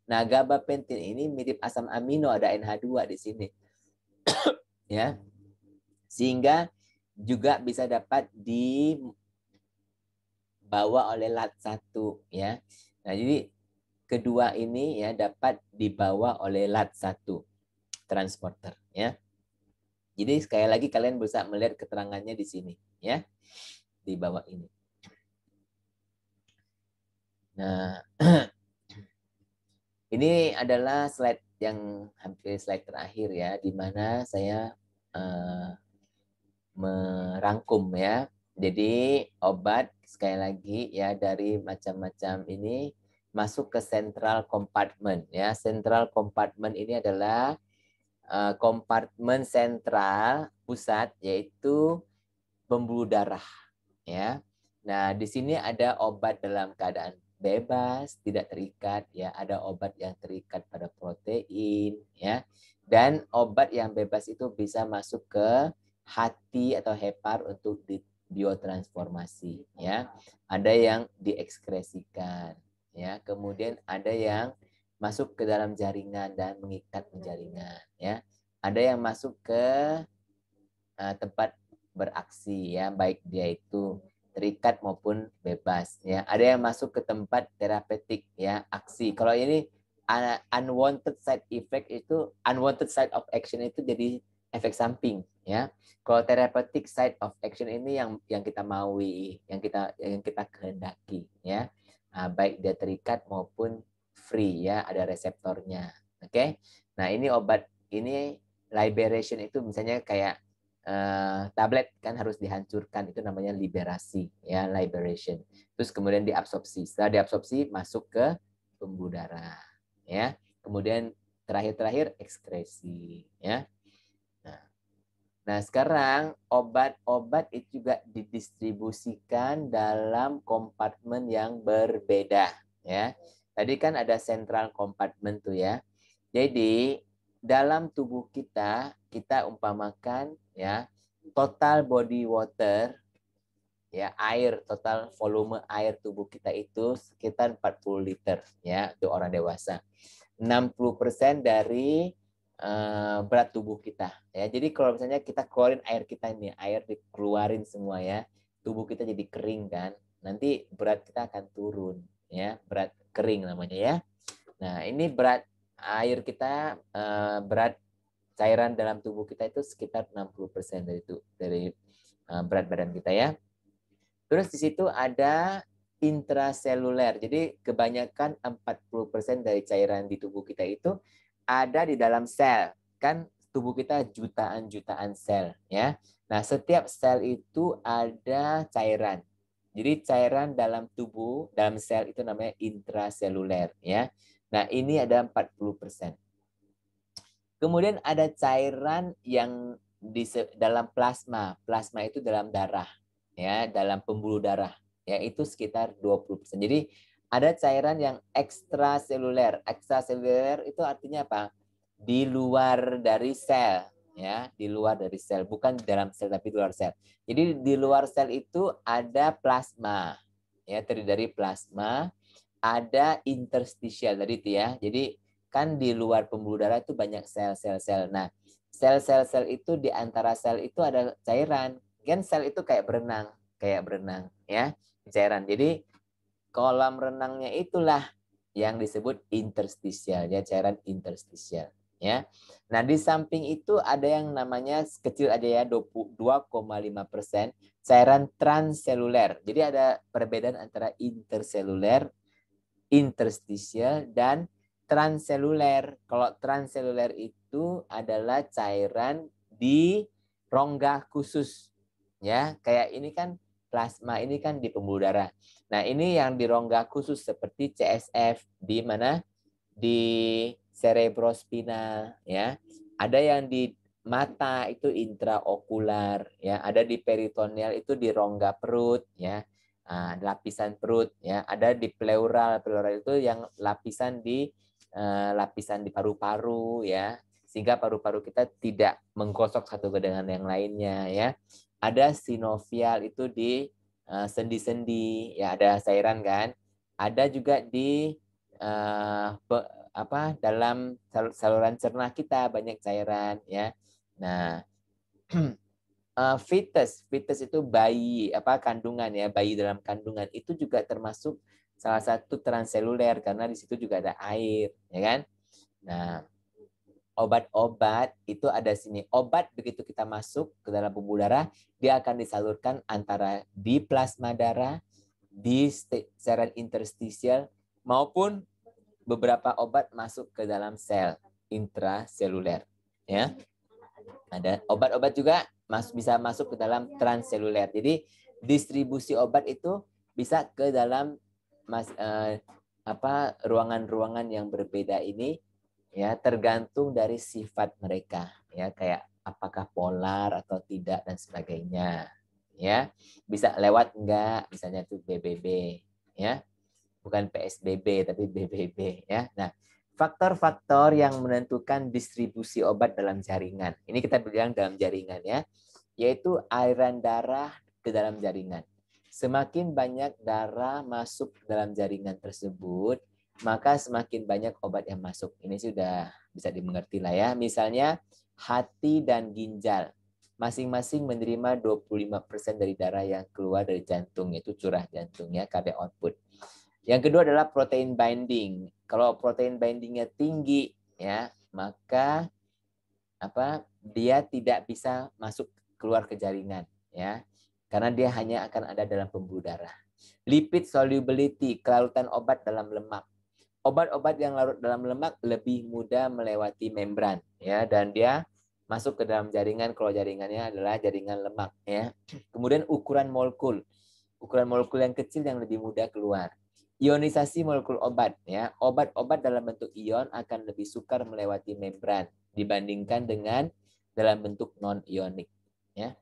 Nah, gabapentin ini mirip asam amino, ada NH2 di sini. Ya. Sehingga juga bisa dapat dibawa oleh LAT1 ya. Nah, jadi kedua ini ya dapat dibawa oleh LAT1 transporter ya. Jadi sekali lagi kalian bisa melihat keterangannya di sini ya. Di bawah ini. Nah, ini adalah slide yang hampir slide terakhir ya, di mana saya merangkum ya. Jadi obat sekali lagi ya dari macam-macam ini masuk ke central compartment ya. Central compartment ini adalah kompartemen sentral pusat yaitu pembuluh darah ya. Nah, di sini ada obat dalam keadaan bebas, tidak terikat ya, ada obat yang terikat pada protein ya. Dan obat yang bebas itu bisa masuk ke hati atau hepar untuk biotransformasi ya. Ada yang diekskresikan ya. Kemudian ada yang masuk ke dalam jaringan dan mengikat jaringan ya. Ada yang masuk ke tempat beraksi ya, baik dia itu terikat maupun bebas ya. Ada yang masuk ke tempat terapeutik ya, aksi. Kalau ini unwanted side effect itu, unwanted side of action itu jadi efek samping ya. Kalau therapeutic side of action ini yang kita maui, yang kita kehendaki ya. Nah, baik dia terikat maupun free ya, ada reseptornya. Oke. Nah, ini obat ini liberation itu misalnya kayak tablet kan harus dihancurkan, itu namanya liberasi ya, liberation. Terus kemudian diabsorpsi. Setelah diabsorpsi masuk ke pembuluh darah ya. Kemudian terakhir ekskresi ya. Nah, sekarang obat-obat itu juga didistribusikan dalam kompartemen yang berbeda ya. Tadi kan ada central compartment tuh ya. Jadi dalam tubuh kita umpamakan ya total body water ya, air, total volume air tubuh kita itu sekitar 40 liter ya untuk orang dewasa. 60% dari berat tubuh kita ya. Jadi kalau misalnya kita keluarin air kita ini, air dikeluarin semua ya, tubuh kita jadi kering kan, nanti berat kita akan turun ya, berat kering namanya ya. Nah, ini berat air kita, berat cairan dalam tubuh kita itu sekitar 60% dari berat badan kita ya. Terus di situ ada intraseluler. Jadi kebanyakan 40% dari cairan di tubuh kita itu ada di dalam sel. Kan tubuh kita jutaan-jutaan sel ya. Nah, setiap sel itu ada cairan. Jadi cairan dalam tubuh, dalam sel itu namanya intraseluler ya. Nah, ini ada 40%. Kemudian ada cairan yang di dalam plasma. Plasma itu dalam darah ya, dalam pembuluh darah. Ya, itu sekitar 20%. Jadi ada cairan yang ekstraseluler. Ekstraseluler itu artinya apa? Di luar dari sel ya, di luar dari sel, bukan di dalam sel tapi di luar sel. Jadi di luar sel itu ada plasma. Ya, terdiri dari plasma, ada interstisial tadi itu ya. Jadi kan di luar pembuluh darah itu banyak sel-sel. Nah, sel-sel itu di antara sel itu ada cairan. Kan sel itu kayak berenang ya, cairan. Jadi kolam renangnya itulah yang disebut interstisial ya, cairan interstisial ya. Nah, di samping itu ada yang namanya kecil aja ya, 2,5% cairan transseluler. Jadi ada perbedaan antara interseluler, interstisial, dan transseluler. Kalau transseluler itu adalah cairan di rongga khusus ya, kayak ini kan plasma, ini kan di pembuluh darah. Nah, ini yang di rongga khusus seperti CSF di mana? Di cerebrospinal ya. Ada yang di mata itu intraokular ya, ada di peritoneal itu di rongga perut ya. Lapisan perut ya, ada di pleural itu yang lapisan di paru-paru ya, sehingga paru-paru kita tidak menggosok satu dengan yang lainnya ya. Ada sinovial itu di sendi-sendi ya, ada cairan kan. Ada juga di dalam saluran cerna kita banyak cairan ya. Nah, fetus itu bayi kandungan ya, bayi dalam kandungan itu juga termasuk salah satu transseluler karena di situ juga ada air, ya kan? Nah, obat-obat itu ada sini. Obat begitu kita masuk ke dalam pembuluh darah, dia akan disalurkan antara di plasma darah, di saluran interstisial, maupun beberapa obat masuk ke dalam sel intraseluler. Ya, ada obat-obat juga bisa masuk ke dalam transseluler. Jadi distribusi obat itu bisa ke dalam ruangan-ruangan yang berbeda ini, ya tergantung dari sifat mereka, ya kayak apakah polar atau tidak dan sebagainya, ya bisa lewat enggak, misalnya itu BBB, ya bukan PSBB tapi BBB, ya. Nah, faktor-faktor yang menentukan distribusi obat dalam jaringan, ini kita bilang dalam jaringan, ya, yaitu aliran darah ke dalam jaringan. Semakin banyak darah masuk dalam jaringan tersebut, maka semakin banyak obat yang masuk. Ini sudah bisa dimengerti lah, ya. Misalnya hati dan ginjal masing-masing menerima 25% dari darah yang keluar dari jantung, yaitu curah jantungnya, cardiac output. Yang kedua adalah protein binding. Kalau protein bindingnya tinggi, ya, maka dia tidak bisa masuk keluar ke jaringan, ya, karena dia hanya akan ada dalam pembuluh darah. Lipid solubility, kelarutan obat dalam lemak. Obat-obat yang larut dalam lemak lebih mudah melewati membran, ya, dan dia masuk ke dalam jaringan kalau jaringannya adalah jaringan lemak, ya. Kemudian ukuran molekul yang kecil yang lebih mudah keluar. Ionisasi molekul obat, ya. Obat-obat dalam bentuk ion akan lebih sukar melewati membran dibandingkan dengan dalam bentuk non-ionik, ya.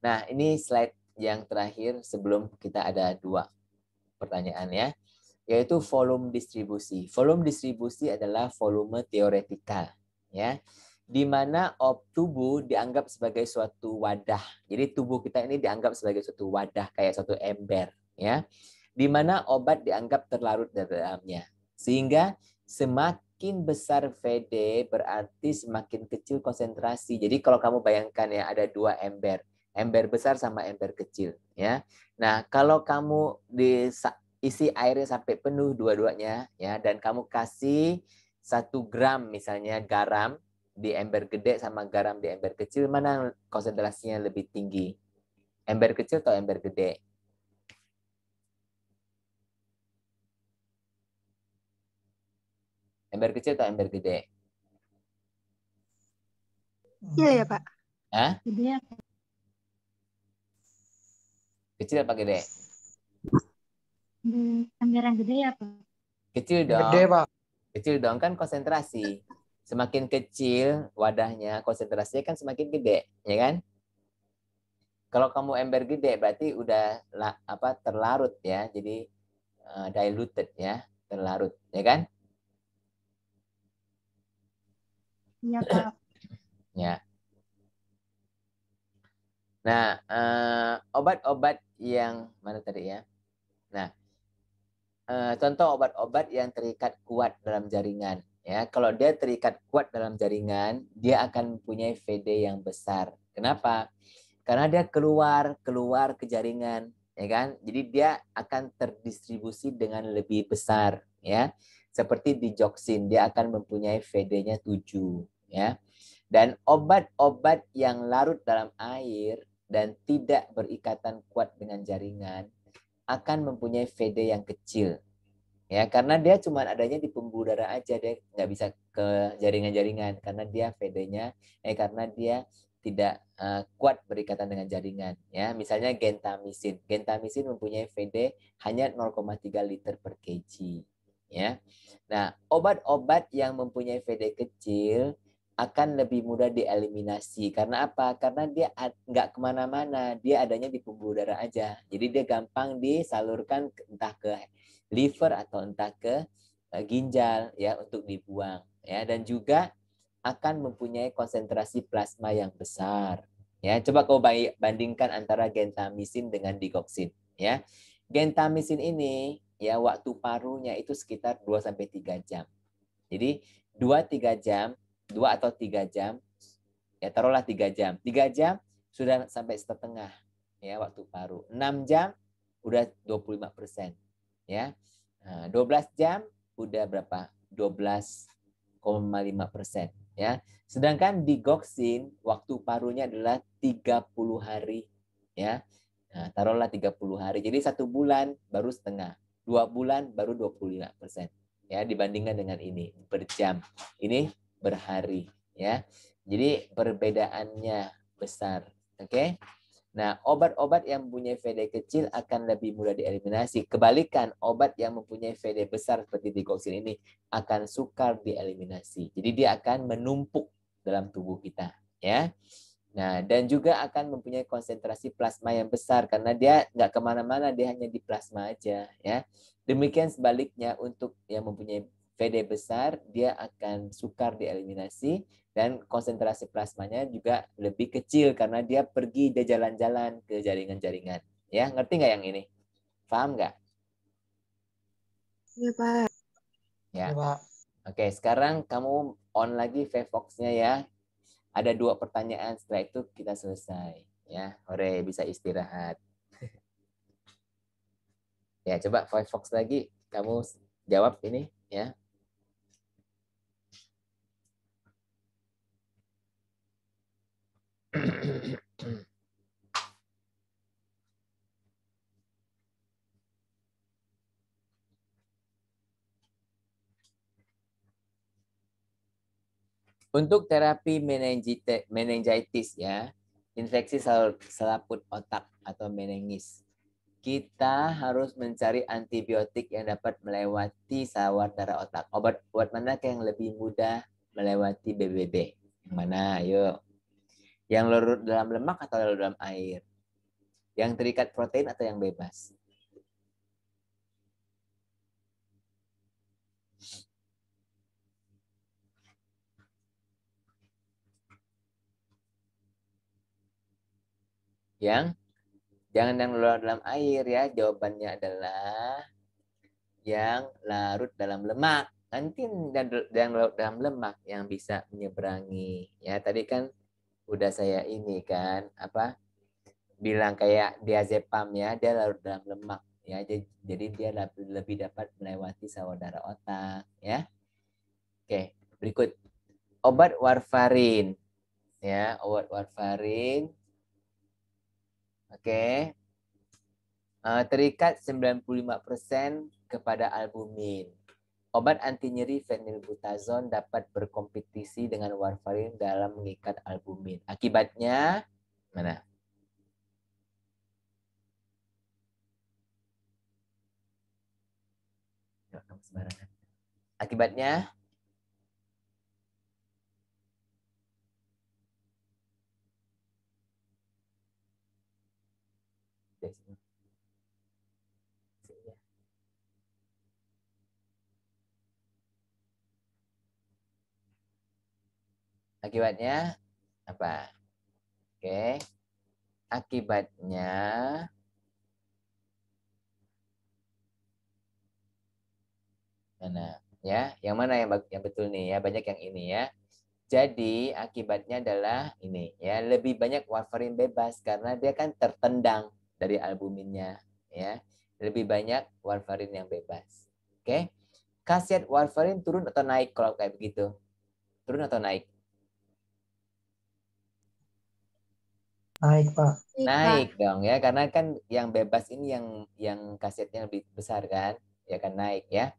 Nah, ini slide yang terakhir sebelum kita ada 2 pertanyaan, ya, yaitu volume distribusi. Volume distribusi adalah volume teoretikal, ya, di mana tubuh dianggap sebagai suatu wadah. Jadi tubuh kita ini dianggap sebagai suatu wadah, kayak suatu ember, ya, di mana obat dianggap terlarut di dalamnya. Sehingga semakin besar VD berarti semakin kecil konsentrasi. Jadi kalau kamu bayangkan, ya, ada 2 ember, ember besar sama ember kecil, ya. Nah, kalau kamu isi airnya sampai penuh dua-duanya, ya, dan kamu kasih 1 gram misalnya garam di ember gede sama garam di ember kecil, mana konsentrasinya lebih tinggi? Ember kecil atau ember gede? Ember kecil atau ember gede? Iya ya, Pak. Hah? Gede ya. Kecil apa gede? Ember yang gede ya, Pak. Kecil dong. Gede, Pak. Kecil dong, kan konsentrasi. Semakin kecil wadahnya, konsentrasinya kan semakin gede, ya kan? Kalau kamu ember gede berarti udah terlarut, ya. Jadi diluted, ya, terlarut, ya kan? Iya, Pak. Ya. Nah, obat-obat yang mana tadi, ya? Nah, contoh obat-obat yang terikat kuat dalam jaringan, ya. Kalau dia terikat kuat dalam jaringan, dia akan mempunyai VD yang besar. Kenapa? Karena dia keluar ke jaringan, ya kan? Jadi dia akan terdistribusi dengan lebih besar, ya. Seperti digoxin, dia akan mempunyai VD-nya 7, ya. Dan obat-obat yang larut dalam air dan tidak berikatan kuat dengan jaringan akan mempunyai VD yang kecil, ya, karena dia cuma adanya di pembuluh darah aja, dia nggak bisa ke jaringan-jaringan karena dia VD-nya karena dia tidak kuat berikatan dengan jaringan, ya. Misalnya gentamisin mempunyai VD hanya 0,3 liter per kg, ya. Nah, obat-obat yang mempunyai VD kecil akan lebih mudah dieliminasi. Karena apa? Karena dia nggak kemana-mana. Dia adanya di pembuluh darah aja. Jadi dia gampang disalurkan entah ke liver atau entah ke ginjal, ya, untuk dibuang, ya. Dan juga akan mempunyai konsentrasi plasma yang besar, ya. Coba kau bandingkan antara gentamisin dengan digoxin, ya. Gentamisin ini, ya, waktu parunya itu sekitar 2-3 jam. Jadi 2-3 jam, 2 atau 3 jam, ya taruhlah 3 jam. 3 jam sudah sampai setengah, ya, waktu paru. 6 jam udah 25%. ya. Nah, 12 jam udah berapa? 12,5%, ya. Sedangkan digoxin waktu parunya adalah 30 hari, ya. Nah, taruhlah 30 hari. Jadi 1 bulan baru setengah. 2 bulan baru 25%. Ya, dibandingkan dengan ini per jam. Ini berhari, ya. Jadi perbedaannya besar. Oke. Nah, obat-obat yang mempunyai VD kecil akan lebih mudah dieliminasi. Kebalikan, obat yang mempunyai VD besar seperti digoxin ini akan sukar dieliminasi. Jadi dia akan menumpuk dalam tubuh kita, ya. Nah, dan juga akan mempunyai konsentrasi plasma yang besar karena dia nggak kemana-mana, dia hanya di plasma aja, ya. Demikian sebaliknya untuk yang mempunyai VD besar, dia akan sukar dieliminasi dan konsentrasi plasmanya juga lebih kecil karena dia pergi dia jalan-jalan ke jaringan-jaringan. Ya, ngerti nggak yang ini? Paham nggak? Iya, Pak. Ya. Ya, Pak. Oke, sekarang kamu on lagi Vevox-nya ya. Ada 2 pertanyaan, setelah itu kita selesai. Ya, hore, bisa istirahat. Ya, coba Vevox lagi. Kamu jawab ini ya. Untuk terapi meningitis ya, infeksi selaput otak atau menengis, kita harus mencari antibiotik yang dapat melewati sawar darah otak. Obat mana yang lebih mudah melewati BBB? Yang mana? Ayo. Yang larut dalam lemak atau larut dalam air? Yang terikat protein atau yang bebas? Yang jangan yang larut dalam air ya. Jawabannya adalah yang larut dalam lemak. Nanti yang larut dalam lemak yang bisa menyeberangi. Ya, tadi kan udah saya ini kan bilang kayak diazepam ya, dia larut dalam lemak ya. Jadi dia lebih dapat melewati sawar darah otak ya. Oke, berikut obat warfarin ya, obat warfarin. Oke. Terikat 95% kepada albumin. Obat anti nyeri fenilbutazon dapat berkompetisi dengan warfarin dalam mengikat albumin. Akibatnya mana? Akibatnya akibatnya apa? Oke. Akibatnya mana? Ya, yang mana yang betul nih ya? Banyak yang ini ya. Jadi akibatnya adalah ini ya, lebih banyak warfarin bebas karena dia kan tertendang dari albuminnya ya. Lebih banyak warfarin yang bebas. Oke. Khasiat warfarin turun atau naik kalau kayak begitu? Turun atau naik? Naik, Pak. Naik dong ya, karena kan yang bebas ini yang khasiatnya lebih besar kan? Ya kan naik ya.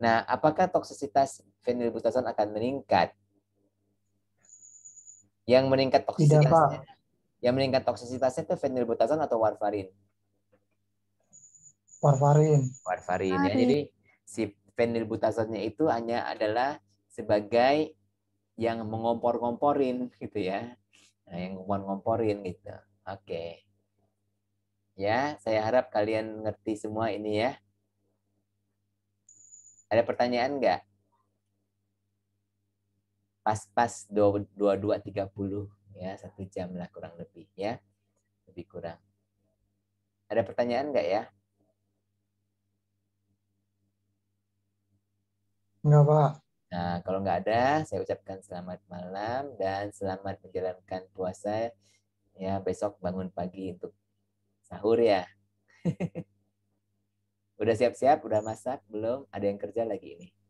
Nah, apakah toksisitas fenilbutazon akan meningkat? Yang meningkat Tidak, Pak. toksisitasnya, yang meningkat toksisitasnya itu fenilbutazon atau warfarin? Warfarin. Warfarin ya. Jadi si fenilbutazonnya itu hanya adalah sebagai yang mengompor-ngomporin gitu ya. Nah, yang ngompor-ngomporin gitu. Oke. Ya, saya harap kalian ngerti semua ini ya. Ada pertanyaan nggak? Pas-pas 22.30 ya, 1 jam lah kurang lebih ya. Lebih kurang. Ada pertanyaan nggak ya? Enggak, Pak. Nah, kalau nggak ada, saya ucapkan selamat malam dan selamat menjalankan puasa. Ya, besok bangun pagi untuk sahur ya. Udah siap-siap? Udah masak? Belum? Ada yang kerja lagi ini?